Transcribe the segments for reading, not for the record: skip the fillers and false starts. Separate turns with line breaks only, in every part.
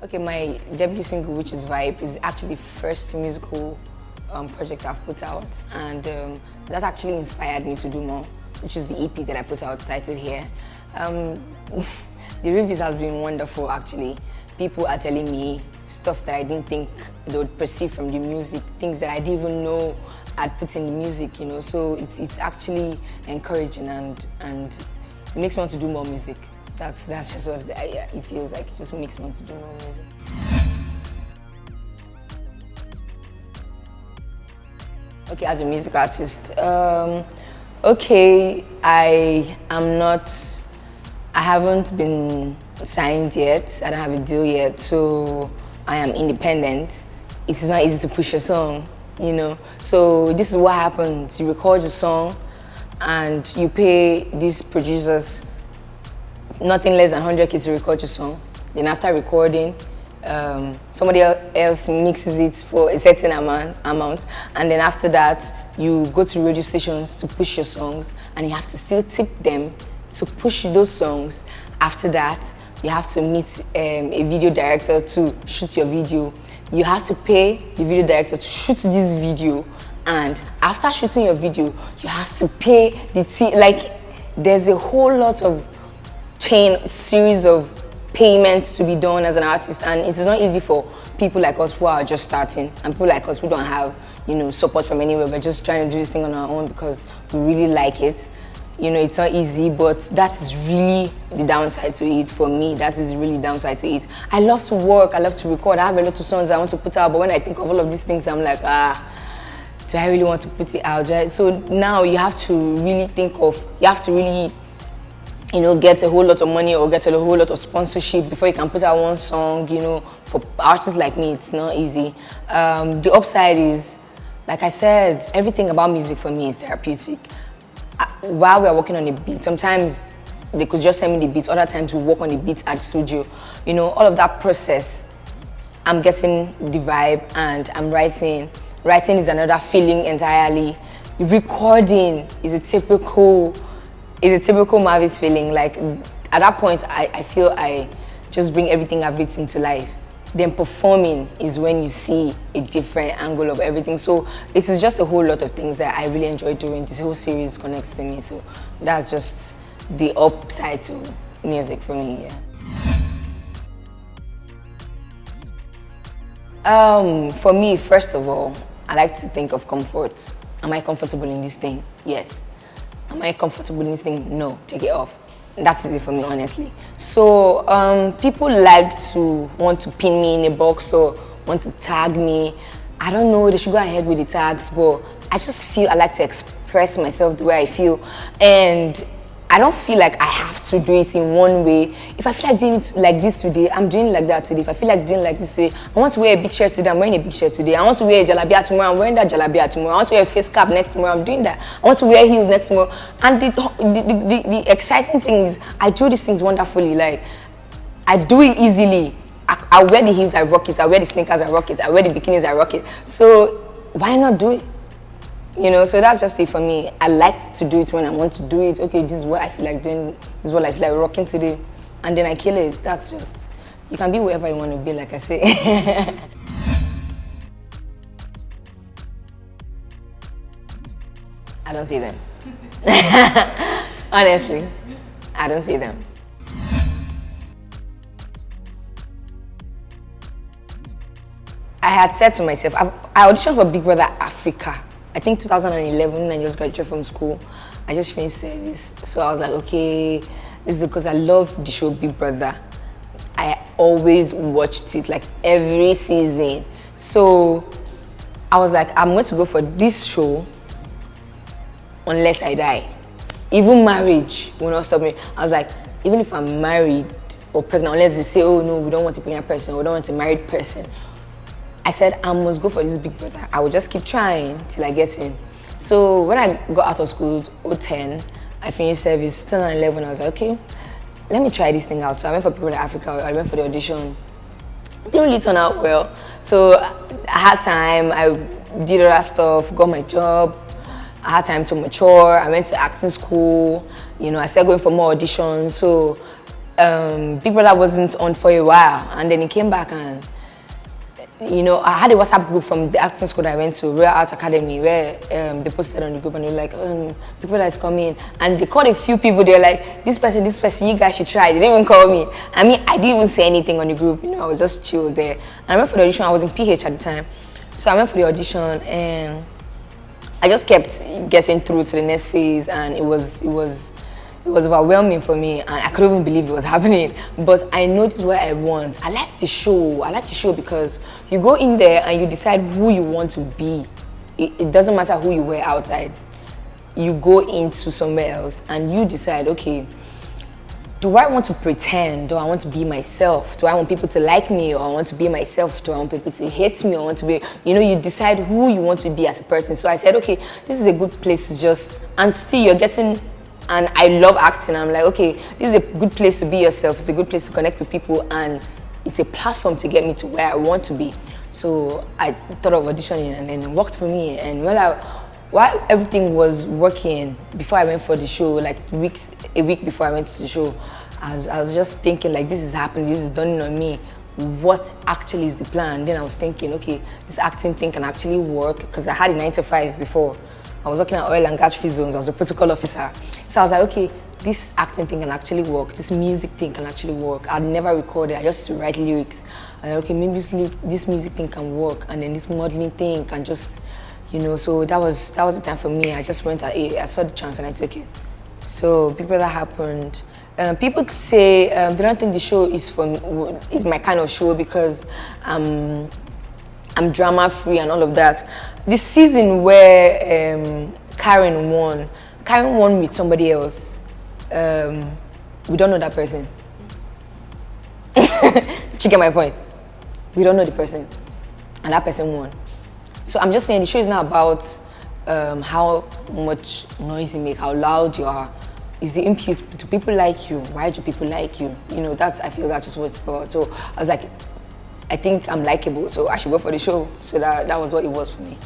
Okay, my debut single, which is Vibe, is actually the first musical project I've put out, and that actually inspired me to do more, which is the EP that I put out, titled Here. The reviews has been wonderful, actually. People are telling me stuff that I didn't think they would perceive from the music, things that I didn't even know I'd put in the music, you know. So it's actually encouraging, and it makes me want to do more music. That's just what it feels like. It just makes me want to do more music. Okay, as a music artist, okay, I haven't been signed yet. I don't have a deal yet, so I am independent. It is not easy to push a song, you know. So this is what happens. You record a song, and you pay these producers nothing less than 100K to record your song. Then after recording, somebody else mixes it for a certain amount, and then after that, you go to radio stations to push your songs, and you have to still tip them to push those songs. After that, you have to meet a video director to shoot your video. You have to pay the video director to shoot this video, and after shooting your video, you have to pay the there's a whole lot of series of payments to be done as an artist, and it is not easy for people like us who are just starting, and people like us who don't have, you know, support from anywhere. We're just trying to do this thing on our own because we really like it. You know, it's not easy, but that is really the downside to it for me. That is really the downside to it. I love to work, I love to record, I have a lot of songs I want to put out, but when I think of all of these things, I'm like, do I really want to put it out, right? So now you have to really you know, get a whole lot of money or get a whole lot of sponsorship before you can put out one song, you know. For artists like me, it's not easy. The upside is, like I said, everything about music for me is therapeutic. While we're working on a beat, sometimes they could just send me the beat, other times we work on the beat at the studio. You know, all of that process, I'm getting the vibe and I'm writing. Writing is another feeling entirely. Recording is a typical Marvis feeling. Like, at that point, I feel I just bring everything I've written to life. Then performing is when you see a different angle of everything. So it is just a whole lot of things that I really enjoy doing. This whole series connects to me. So that's just the upside to music for me, yeah. For me, first of all, I like to think of comfort. Am I comfortable in this thing? Yes. Am I comfortable in this thing? No, take it off. That's easy for me, honestly. So people like to want to pin me in a box or want to tag me. I don't know, they should go ahead with the tags, but I just feel I like to express myself the way I feel. And I don't feel like I have to do it in one way. If I feel like doing it like this today, I'm doing it like that today. If I feel like doing it like this today, I want to wear a big shirt today, I'm wearing a big shirt today. I want to wear a jalabia tomorrow, I'm wearing that jalabia tomorrow. I want to wear a face cap next tomorrow, I'm doing that. I want to wear heels next tomorrow. And the exciting thing is, I do these things wonderfully. Like, I do it easily. I wear the heels, I rock it. I wear the sneakers, I rock it. I wear the bikinis, I rock it. So why not do it? You know, so that's just it for me. I like to do it when I want to do it. Okay, this is what I feel like doing. This is what I feel like rocking today. And then I kill it. That's just, you can be wherever you want to be, like I say. I don't see them. Honestly, I don't see them. I had said to myself, I auditioned for Big Brother Africa. I think 2011, I just graduated from school. I just finished service. So I was like, okay, this is because I love the show Big Brother. I always watched it, like every season. So I was like, I'm going to go for this show unless I die. Even marriage will not stop me. I was like, even if I'm married or pregnant, unless they say, oh no, we don't want a pregnant person, we don't want a married person. I said, I must go for this Big Brother. I will just keep trying till I get in. So when I got out of school, 2010, I finished service. 2011, I was like, okay, let me try this thing out. So I went for Big Brother Africa, I went for the audition. It didn't really turn out well. So I had time, I did other stuff, got my job. I had time to mature. I went to acting school. You know, I started going for more auditions. So Big Brother wasn't on for a while, and then he came back, and you know, I had a WhatsApp group from the acting school that I went to, Royal Arts Academy, where they posted on the group and they were like, Big Brother is coming, and they called a few people. They were like, this person, you guys should try. They didn't even call me. I mean, I didn't even say anything on the group. You know, I was just chilled there. And I went for the audition. I was in PH at the time, so I went for the audition, and I just kept getting through to the next phase, and it was overwhelming for me, and I couldn't even believe it was happening. But I know this is what I want. I like the show. I like the show because you go in there and you decide who you want to be. It doesn't matter who you were outside. You go into somewhere else and you decide, okay, do I want to pretend? Do I want to be myself? Do I want people to like me, or I want to be myself? Do I want people to hate me, or I want to be, you know, you decide who you want to be as a person. So I said, okay, this is a good place to just, and still you're getting. And I love acting. I'm like, okay, this is a good place to be yourself. It's a good place to connect with people, and it's a platform to get me to where I want to be. So I thought of auditioning, and then it worked for me. And while everything was working, before I went for the show, like a week before I went to the show, I was just thinking, like, this is happening, this is dawning on me. What actually is the plan? Then I was thinking, okay, this acting thing can actually work, because I had a 9 to 5 before. I was working at oil and gas free zones. I was a protocol officer. So I was like, okay, this acting thing can actually work. This music thing can actually work. I'd never recorded. I just used to write lyrics. I was like, okay, maybe this music thing can work, and then this modeling thing can just, you know. So that was the time for me. I just went. I saw the chance and I took it. So Big Brother happened. People say they don't think the show is my kind of show because I'm drama free and all of that. The season where Karen won with somebody else. We don't know that person. Did you get my point? We don't know the person, and that person won. So I'm just saying the show is not about how much noise you make, how loud you are. It's the input. Do people like you? Why do people like you? You know, I feel that's just what it's about. So I was like, I think I'm likable, so I should go for the show. So that was what it was for me.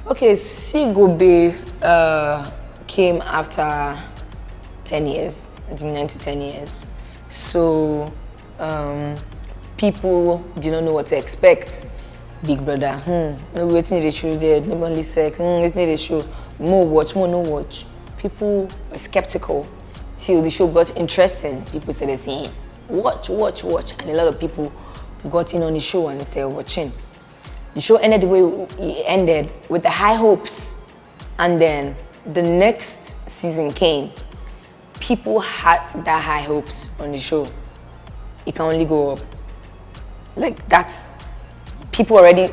Okay, Sigobe came after 10 years, I think 9 to 10 years. So people did not know what to expect. Big Brother, no waiting the show there, no only sex, waiting the show, more watch, more no watch. People were skeptical till the show got interesting. People started saying, watch, watch, watch, and a lot of people got in on the show and they were watching. The show ended the way it ended, with the high hopes, and then the next season came. People had that high hopes on the show. It can only go up. Like that's, people already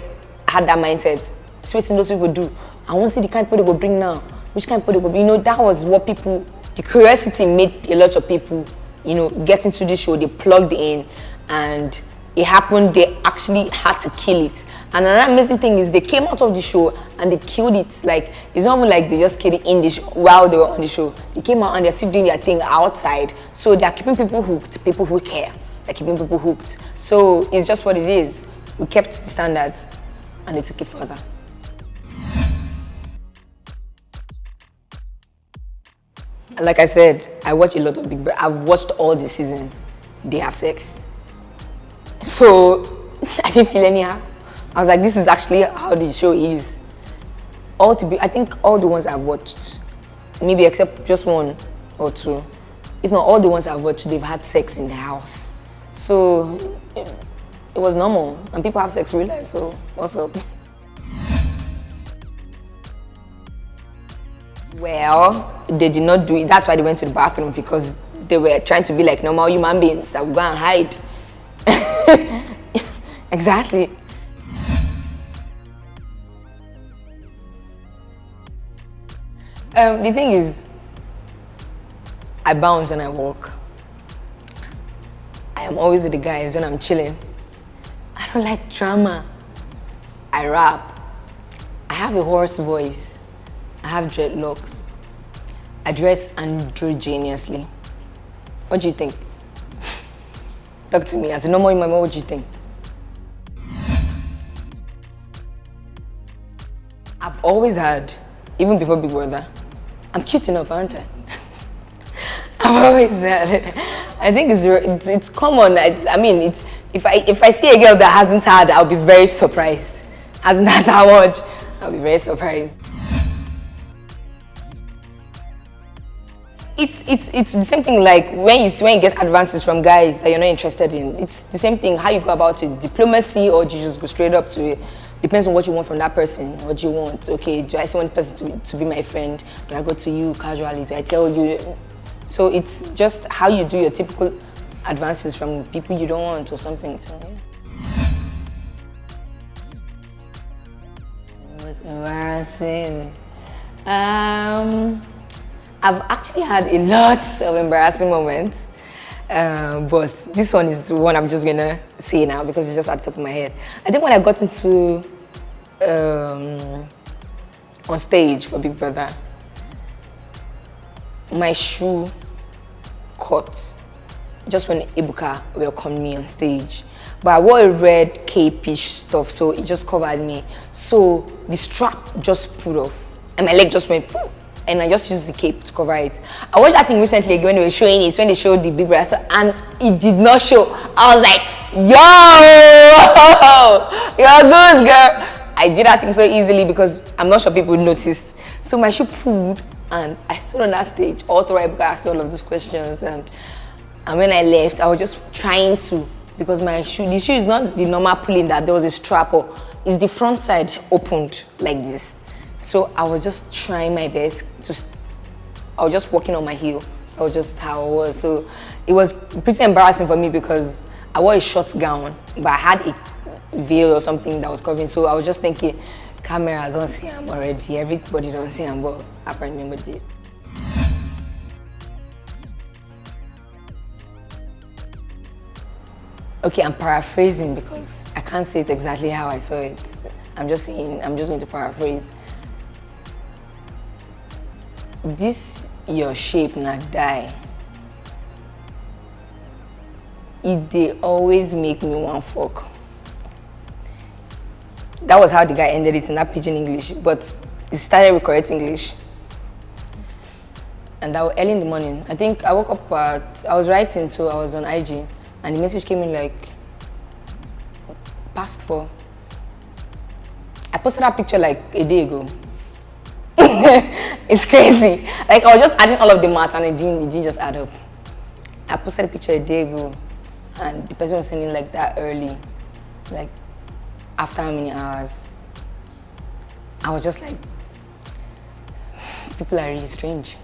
had that mindset. It's what those people do. I want to see the kind of people they go bring now. Which kind of people they go, you know, that was what people, the curiosity made a lot of people, you know, get into the show. They plugged in, and it happened. They actually had to kill it. And another amazing thing is they came out of the show and they killed it. Like, it's not even like they just killed it in the show while they were on the show. They came out and they're still doing their thing outside. So they're keeping people hooked, people who care. They're keeping people hooked. So it's just what it is. We kept the standards and they took it further. Like I said, I watch a lot of Big Brother. I've watched all the seasons. They have sex. So I didn't feel anyhow. I was like, this is actually how the show is. I think all the ones I've watched, maybe except just one or two, if not all the ones I've watched, they've had sex in the house. So it was normal, and people have sex in real life, so what's up? Well, they did not do it. That's why they went to the bathroom, because they were trying to be like normal human beings that would go and hide. Exactly. The thing is, I bounce and I walk. I am always with the guys when I'm chilling. I don't like drama. I rap. I have a hoarse voice. I have dreadlocks. I dress androgynously. What do you think? Talk to me as a normal human. What do you think? I've always had, even before Big Brother, I'm cute enough, aren't I? I've always said it. I think it's common. I mean, if I see a girl that hasn't had, I'll be very surprised. Hasn't had her word, I'll be very surprised. It's the same thing like when you get advances from guys that you're not interested in. It's the same thing how you go about it. Diplomacy, or do you just go straight up to it? Depends on what you want from that person. What do you want? Okay, do I still want this person to be my friend? Do I go to you casually? Do I tell you? So it's just how you do your typical advances from people you don't want or something. So yeah. It was embarrassing. I've actually had a lot of embarrassing moments, but this one is the one I'm just gonna say now because it's just at the top of my head. I think when I got into on stage for Big Brother, my shoe caught just when Ibuka welcomed me on stage. But I wore a red cape-ish stuff, so it just covered me. So the strap just pulled off, and my leg just went poof. And I just used the cape to cover it. I watched that thing recently when they were showing it, when they showed the Big Brother stuff, and it did not show. I was like, yo, you're good, girl. I did that thing so easily because I'm not sure people noticed. So my shoe pulled, and I stood on that stage all through because I asked all of those questions. And when I left, I was just trying to, because the shoe is not the normal pulling that there was a strap, or it's the front side opened like this. So I was just trying my best I was just walking on my heel. That was just how I was. So it was pretty embarrassing for me because I wore a short gown, but I had a veil or something that was covering. So I was just thinking, cameras don't see I'm already. Everybody don't see I'm, but apparently nobody did. Okay, I'm paraphrasing because I can't say it exactly how I saw it. I'm just going to paraphrase. This your shape not die. They always make me want fuck. That was how the guy ended it in that pidgin English, but he started with correct English. And that was early in the morning. I think I woke up I was writing, so I was on IG, and the message came in like past 4. I posted that picture like a day ago. It's crazy. Like I was just adding all of the math and it didn't just add up. I posted a picture a day ago and the person was sending like that early. Like after how many hours? I was just like, people are really strange.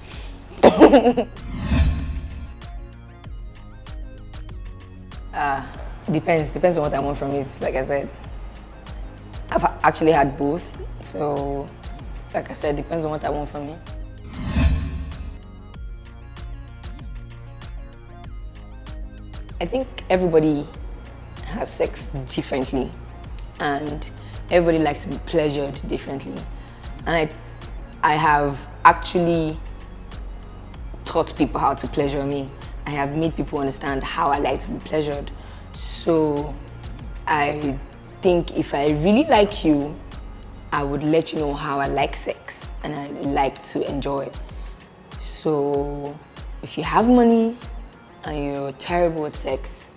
Depends on what I want from it. Like I said, I've actually had both, so like I said, depends on what I want from it. I think everybody has sex differently, and everybody likes to be pleasured differently. And I have actually taught people how to pleasure me. I have made people understand how I like to be pleasured. So I think if I really like you, I would let you know how I like sex and I like to enjoy. So if you have money and you're terrible at sex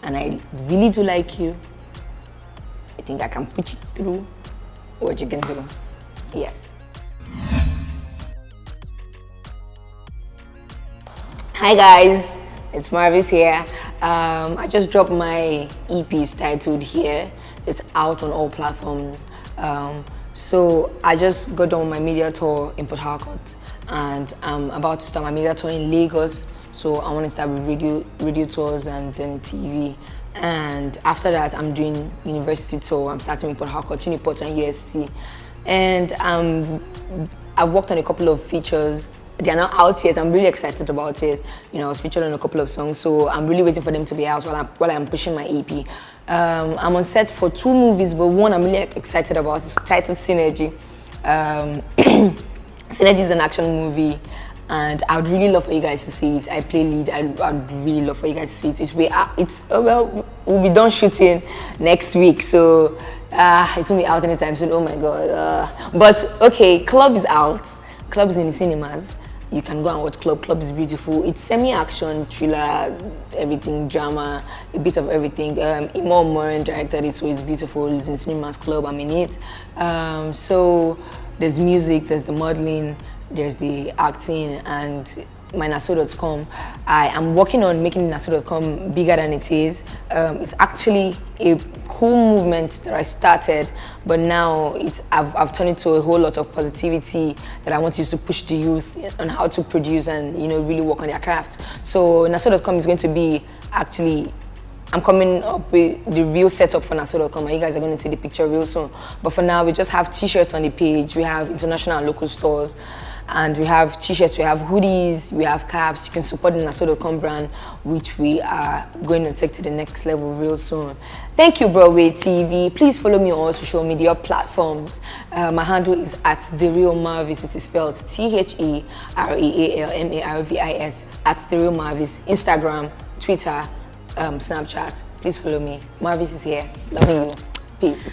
and I really do like you, I think I can put you through what you can do. Yes. Hi guys, it's Marvis here. I just dropped my EP titled Here. It's out on all platforms. So I just got done with my media tour in Port Harcourt, and I'm about to start my media tour in Lagos. So I want to start with radio tours and then TV. And after that, I'm doing university tour. I'm starting with Port Harcourt, Uniport and UST. And I've worked on a couple of features. They are not out yet. I'm really excited about it. You know, I was featured on a couple of songs, so I'm really waiting for them to be out while I'm pushing my EP. I'm on set for 2 movies, but one I'm really excited about is titled Synergy. Synergy is an action movie, and I'd really love for you guys to see it. I play lead. I'd really love for you guys to see it. We'll be done shooting next week, so it won't be out anytime soon. Oh my god! But okay, Club is out. Club's in the cinemas. You can go and watch Club. Club is beautiful. It's semi-action, thriller, everything, drama, a bit of everything. Imam Morin directed it, so it's beautiful. It's in cinemas. Club, I'm in it. So there's music, there's the modeling, there's the acting, and my Naso.com. I am working on making Naso.com bigger than it is. It's actually a cool movement that I started, but now I've turned it to a whole lot of positivity that I want to use to push the youth on how to produce and really work on their craft. So Naso.com is going to be actually, I'm coming up with the real setup for Naso.com, and you guys are going to see the picture real soon. But for now, we just have t-shirts on the page. We have international and local stores. And we have t-shirts, we have hoodies, we have caps. You can support the Naso.com brand, which we are going to take to the next level real soon. Thank you, Broadway TV. Please follow me on all social media platforms. My handle is @TheRealMarvis. It is spelled TheRealMarvis, @TheRealMarvis. Instagram, Twitter, Snapchat. Please follow me. Marvis is here. Love you. Peace.